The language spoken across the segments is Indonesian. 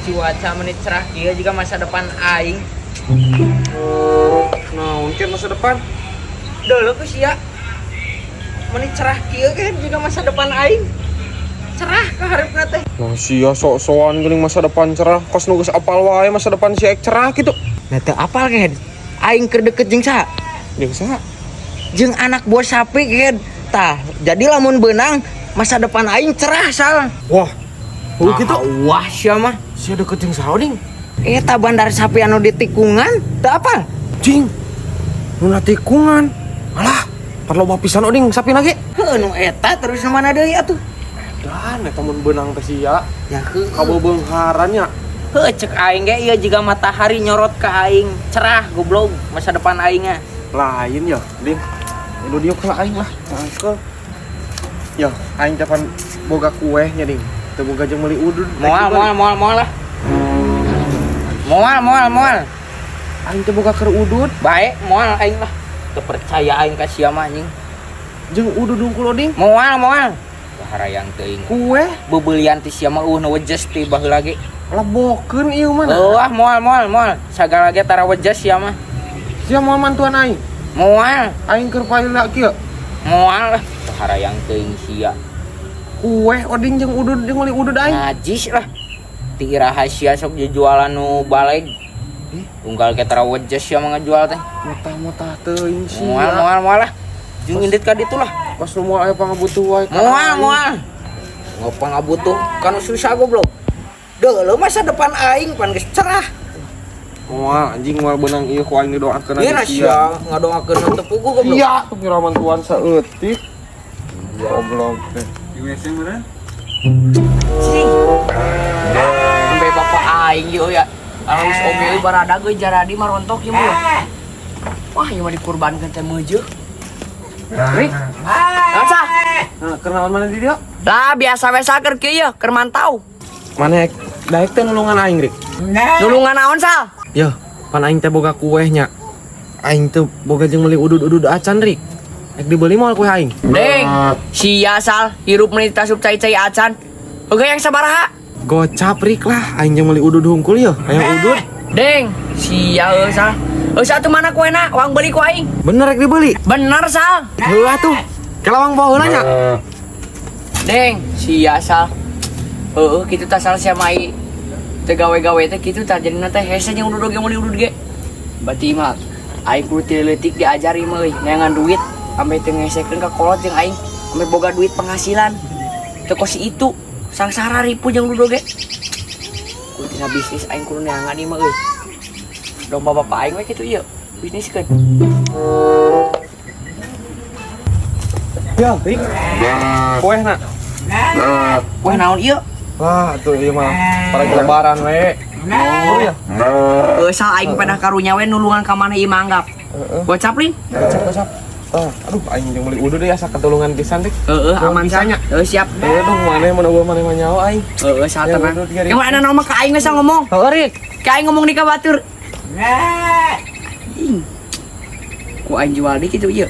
cuaca menit cerah kieu juga masa depan aing. Nah, mungkin masa depan. Dulu ku sia. Menit cerah kieu kan juga masa depan aing. Cerah ka hareupeuna teh. Nah, sia sok-sokan geuning masa depan cerah. Kos nu geus apal wae masa depan si ek cerah gitu. Nah teu apal kan. Aing keur deket jeung saha? Jeung saha? Jeung anak buah sapi kan. Tah, jadi lamun beunang masa depan aing cerah sal. Wah. Oh gitu. Wah, sia mah. Sia deket jeung saha ding? Eta bandar sapi anu di tikungan, teu apal? Cing. Nu na tikungan. Alah, parloba pisan oding sapi lagi. Heuh nu eta terus nu mana deui atuh? Dan eta mun beunang teh sia. Ya heuh. Kabebeungharannya. Heuh cek aing ge ieu jiga matahari nyorot ka aing, cerah goblok masa depan aingnya. Lain ya, Din. Lu diuk lah aing lah. Angkel. Ya, aing capan boga kue nya, Ding. Teu boga jeung meuli udud. Moal lah. Moal. Aing teu boga keur udud. Bae, moal aing lah. Teu percaya aing ka sia mah anjing. Jeung udud hungkul Ding. Moal. Baharayang teuing. Kue Beubeulian ti sia mah nu wejes ti baheula ge. lebokeun ieu mah. Wah, moal. Sagala ge tara wejes sia mah. Sia moal mantuan aing. Moal Aing keur paila kieu. lah. Baharayang teuing sia. Kue oding jeung udud jeung meuli udud aing. Najis lah. Ti rahasia sok jualan nu baleg. Unggal ge tara wejes sia mah ngajual teh. Mutah-mutah teuing sia. Moal lah. Jeung indit ka ditu lah. Pas nu moal aya pangabutuh wae. Moal. Ngapa ngabutuh kan susah goblok. Deuh masa depan aing pan geus cerah. Moal anjing moal beunang ieu ku aing didoakeun Ieu sia ngadoakeun nu teu puguh goblok. Iya, teu piraman tuan saeutik. Goblok teh. Cing. Sampai bapak aing ieu ya. Alus oge barada geus jaradi mah rontok ieu mah. Wah, ieu mah dikurbankeun teh meujeuh. Rik. Naon sah? Nah, kenalan mana di dia? Lah biasa we saker kieu yeuh, keur mantau. Mana daek teh nulungan aing, Rik. Nulungan naon sal? Yo, pan aing teh boga kue nya. Aing teh boga jeung meuli udud-udud acan, Rik. Ek dibeli moal kue aing. Deng, sia sal, hirup meuni tasup cai-cai acan. Oge yang sabaraha? Gocap, Rik lah. Aing jeung meuli udud hungkul yeuh. Aya udud. Deng, sia sal. Atuh mana kuena? Wang beli ku aing. Bener ek dibeli. Bener sal. Heuh atuh. Kelawang baheula nya. Deng, sia sal. Heueuh kitu tah sal sia mai. Teu gawe-gawe teh kitu tah jadina teh hese jeung udud ge meuli udud ge. Berarti mah aing kudu ti leutik diajari mah euy, neangan duit ame teu ngesekeun ka kolot jeung aing, ame boga duit penghasilan. Teu kosi itu, sangsara ripu jeung udud ge. Kudu tina bisnis aing kudu neangan ieu mah euy. Domba bapak aing we kitu ieu, bisniskeun. Ya, Rik. Kue na. Wah naon ieu? Wah, tuh ieu mah para lebaran we. Oh ya. Sal aing pada karunya we nulungan ka mana ieu manggap. Gocap lin. Gocap. Aduh, aing jeung meuli udud deui asa katulungan pisan, Rik. Aman sanya. Siap. Aduh, maneh mun eueuh maneh mah nyawa aing. Sal tenang. Kamu ana nama ka aing we sang ngomong. Rik. Ka aing ngomong di ka batur. Ku aing jual di kitu ieu.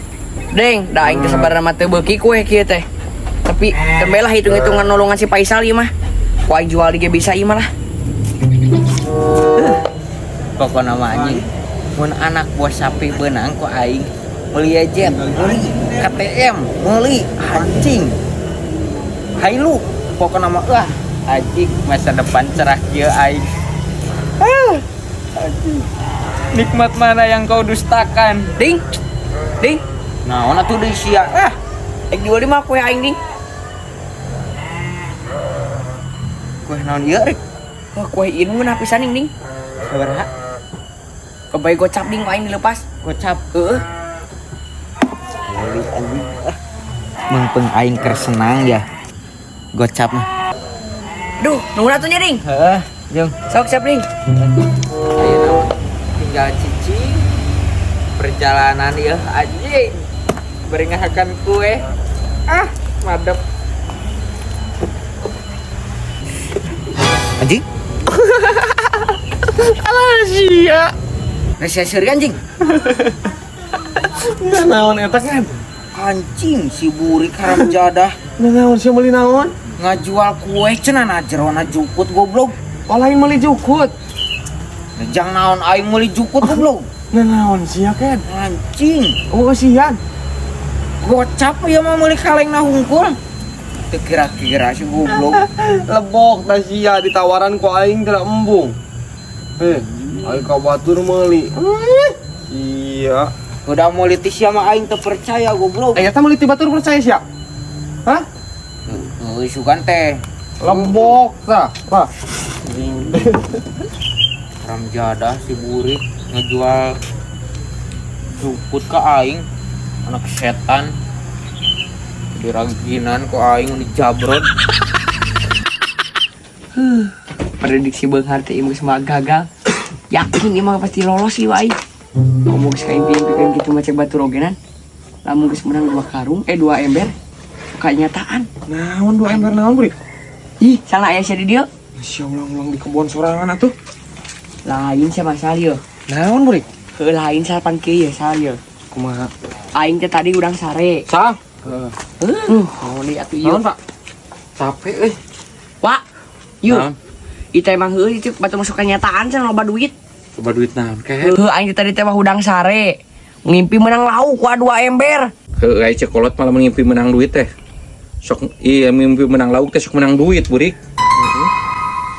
Deng, da aing teh sabarna mah teu beuki kue kieu teh. Tapi tembelah hitung-hitungan nolongan si Faisal ieu mah. Ku aing jual di ge bisa ieu mah lah. Pokona mah anjing. Mun anak buah sapi beunang ku aing meuli jet, meuli KTM, meuli anjing. Hailu, pokona mah anjing masa depan cerah kieu aing. Anjing. Nikmat mana yang kau dustakan? Ding. Naon atuh deui sia? Ek jual di mah kue aing ding. Kue naon ieu rek? Wah, kue ieu ngeunah pisan ding. Sabaraha? Kebae gocap ding aing dilepas. Gocap. Heeh. Meuli anjing. Mengpeung aing keur senang ya. Gocap mah. Duh, nunggu atuh nya ding. Heeh, jeung. Sok siap ding. Ayeuna tinggal cicing perjalanan ya anjing beringahakan kue madep anjing alah sia nasi seri anjing Nggak naon eta kan anjing si burik haram jadah nggak naon sih meuli naon ngajual kue cenah na jerona juput goblok Oh lain meuli jukut. Jang naon aing meuli jukut goblok. Nah naon sia Ken? Anjing. Oh sian. Gocap ya mah meuli kalengna hungkul. Teu kira-kira si goblok. Lebok tah sia ditawaran ku aing tidak embung. Aing ka batur meuli. Iya. Udah meuli ti sia mah aing teu percaya goblok. Eta meuli ti batur percaya sia? Hah? Euy sugan teh. Lebok tah. Tah. Ramjadah si burik ngejual jukut ke aing, anak setan diraginan ku aing dijabrod. Prediksi beunghar teh ieu mah gagal. Yakin ieu mah pasti lolos ieu aing. Ngomong ka impi-impikeun kitu mah cek batur ogenan. Lamun geus menang 2 karung, 2 ember. Kenyataan. Naon 2 ember naon, Bri? Ih, salah aya sia di dieu. Sia ulang-ulang di kebun sorangan atuh. Lain sia masalah ieu. Naon, Bri? Heuh lain salapan kieu salah ieu. Kumaha? Aing teh tadi urang sare. Sah? Naon deui atuh ieu. Naon, Pak? Capek Wak. Yuk. Naon? Itu emang heuh itu batu masuk kenyataan cenah loba duit. Coba duit naon ke? Heuh aing teh tadi teh mah hudang sare. Ngimpi menang lauk ku 2 ember. Heuh ai cekolot malah mimpi menang duit teh. Sok iya mimpi menang lauk teh sok menang duit, Burik.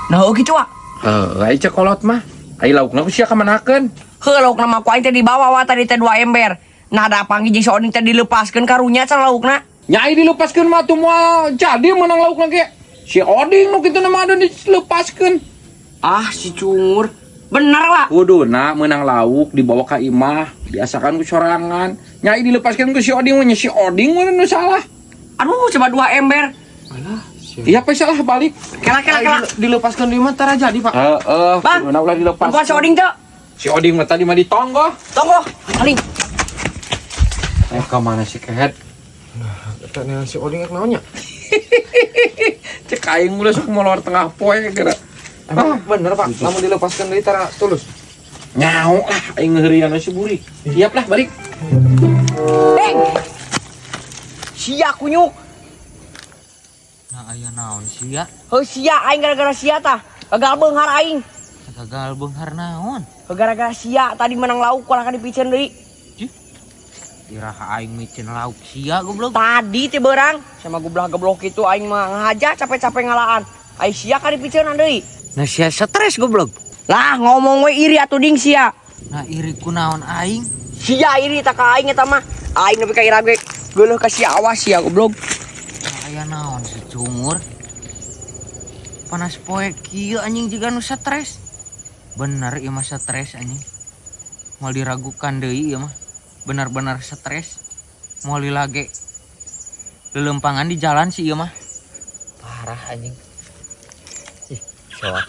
Nah heuh kitu Wak. Heuh ai cekolot mah. Ai laukna ku sia kamanakeun? Heuh lauk nama ku aing teh dibawa wa tadi teh 2 ember. Nah ada panggih jeung si Oding teh dilepaskeun karunya cenah laukna. Nyai dilepaskeun mah tuh moal jadi menang laukna ge. Si Oding nu kitu mah ada dilepaskeun. Ah si cungur. Bener Wak. Kuduna menang lauk dibawa ka imah, biasakan ku sorangan. Nyai dilepaskeun ku si Oding mah si Oding mah nu salah. Aduh coba 2 ember. Iya pe salah balik. Kela. Dilepaskan di mata jadi, Pak. Bang, kuduna ulah dilepas. Tempat si Oding teh. Si Oding mah tadi mah ditonggo. Tunggu. Aling. Ka mana si Kehet? Eta si Oding ek naonnya? Cek aing ulah sok molor tengah poe geura. Emang bener, Pak. Lamun dilepaskan deui tara tulus. Nyao lah aing ngeurian si Burik. Siap lah balik. Deng. Sia kunyuk. Nah aya naon sia? Heuh sia aing gara-gara sia tah. Gagal beunghar aing. Gagal beunghar naon? Gara-gara sia tadi menang lauk kumaha ka dipicen deui. Iraha aing micin lauk sia goblok. Tadi teh beurang sama gublah geblok itu aing mah ngahaja capek-capek ngalaan. Ai sia ka dipiceunan deui. Nah sia stres goblok. Lah ngomong we iri atuh ding sia. Nah iri ku naon aing? Sia iri tak ka aing eta mah. Aing nepi ka ira ge geuleuh ka sia awas sia goblok. Nah aya naon si cungur? Panas poe kieu anjing jiga nu stres. Bener ieu mah stres anjing. Moal diragukan deui ieu mah. Benar-benar stres. Moal dilage lelempangan di jalan sih ieu mah. Parah anjing. Ih, soal.